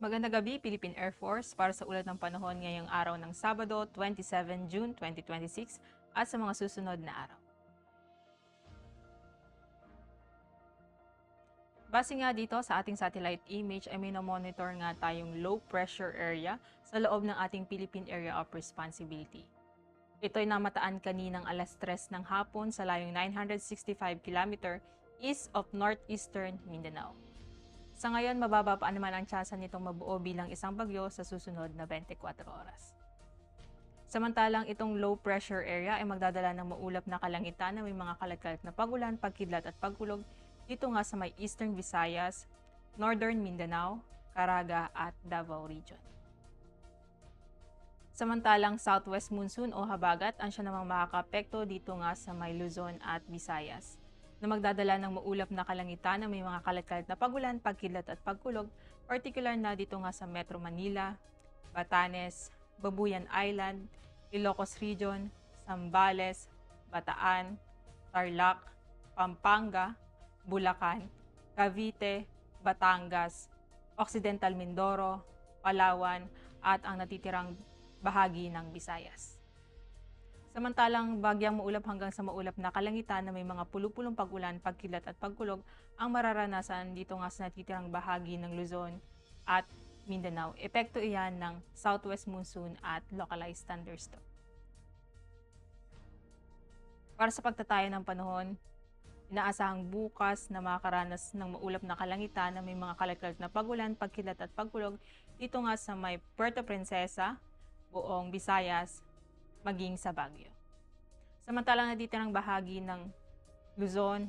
Magandang gabi, Philippine Air Force, para sa ulat ng panahon ngayong araw ng Sabado, 27 June 2026 at sa mga susunod na araw. Base nga dito sa ating satellite image ay may monitor nga tayong low pressure area sa loob ng ating Philippine Area of Responsibility. Ito ay namataan kaninang alas 3 ng hapon sa layong 965 km east of northeastern Mindanao. Sa ngayon, mababa pa naman ang tsansa nitong mabuo bilang isang bagyo sa susunod na 24 oras. Samantalang itong low pressure area ay magdadala ng maulap na kalangitan na may mga kalat-kalat na pagulan, pagkidlat at pagkulog dito nga sa may Eastern Visayas, Northern Mindanao, Caraga at Davao Region. Samantalang southwest monsoon o habagat ang siya namang makakaapekto dito nga sa may Luzon at Visayas, na magdadala ng maulap na kalangitan na may mga kalat-kalat na pagulan, pagkidlat at pagkulog, particular na dito nga sa Metro Manila, Batanes, Babuyan Island, Ilocos Region, Zambales, Bataan, Tarlac, Pampanga, Bulacan, Cavite, Batangas, Occidental Mindoro, Palawan at ang natitirang bahagi ng Visayas. Samantalang bagyang maulap hanggang sa maulap na kalangitan na may mga pulupulong pag-ulan, pagkilat at pagkulog ang mararanasan dito nga sa natitirang bahagi ng Luzon at Mindanao. Epekto iyan ng southwest monsoon at localized thunderstorm. Para sa pagtataya ng panahon, inaasahang bukas na makakaranas ng maulap na kalangitan na may mga kalat-kalat na pagulan, pagkilat at pagkulog dito nga sa may Puerto Princesa, buong Visayas, maging sa Baguio. Samantalang natitirang bahagi ng Luzon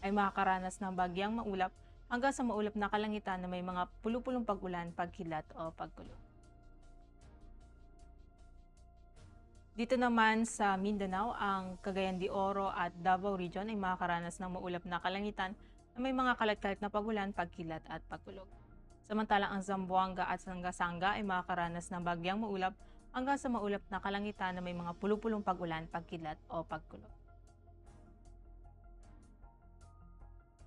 ay makakaranas ng bagyang maulap hanggang sa maulap na kalangitan na may mga pulupulong pag-ulan, pagkilat o pagkulog. Dito naman sa Mindanao, ang Cagayan de Oro at Davao Region ay makakaranas ng maulap na kalangitan na may mga kalat-kalat na pagulan, pagkilat at pagkulog. Samantalang ang Zamboanga at Sanga-Sanga ay makakaranas ng bagyang maulap hanggang sa maulap na kalangitan na may mga pulupulong pag-ulan, pagkilat o pagkulog.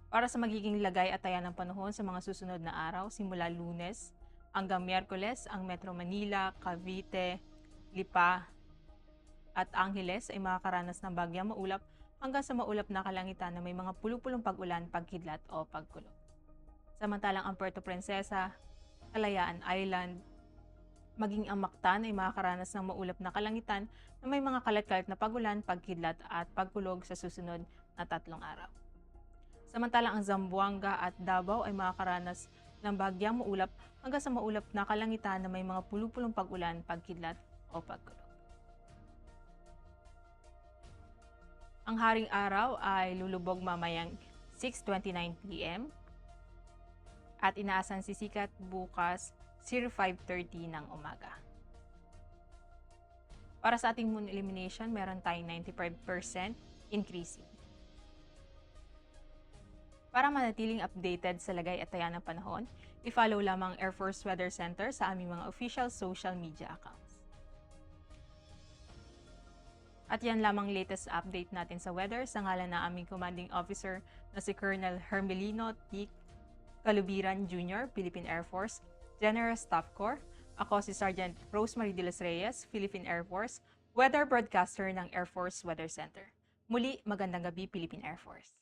Para sa magiging lagay at taya ng panahon sa mga susunod na araw, simula Lunes hanggang Miyerkules, ang Metro Manila, Cavite, Lipa at Angeles ay makakaranas ng bagyang maulap hanggang sa maulap na kalangitan na may mga pulupulong pag-ulan, pagkidlat o pagkulog. Samantalang ang Puerto Princesa, Kalayaan Island, maging ang Mactan ay makakaranas ng maulap na kalangitan na may mga kalat-kalat na pagulan, pagkidlat at pagkulog sa susunod na 3 araw. Samantalang ang Zamboanga at Davao ay makakaranas ng bagyang maulap hanggang sa maulap na kalangitan na may mga pulupulong pag-ulan, pagkidlat o pagkulog. Ang haring araw ay lulubog mamayang 6:29 p.m. at inaasan sisikat bukas 05:30 ng umaga. Para sa ating moon illumination, meron tayong 95% increasing. Para manatiling updated sa lagay at taya ng panahon, i-follow lamang Air Force Weather Center sa aming mga official social media accounts. At yan lamang latest update natin sa weather sa ngalan ng aming commanding officer na si Colonel Hermelino T. Calubiran Jr., Philippine Air Force, General Staff Corps. Ako si Sergeant Rosemary De Los Reyes, Philippine Air Force, Weather Broadcaster ng Air Force Weather Center. Muli, magandang gabi, Philippine Air Force.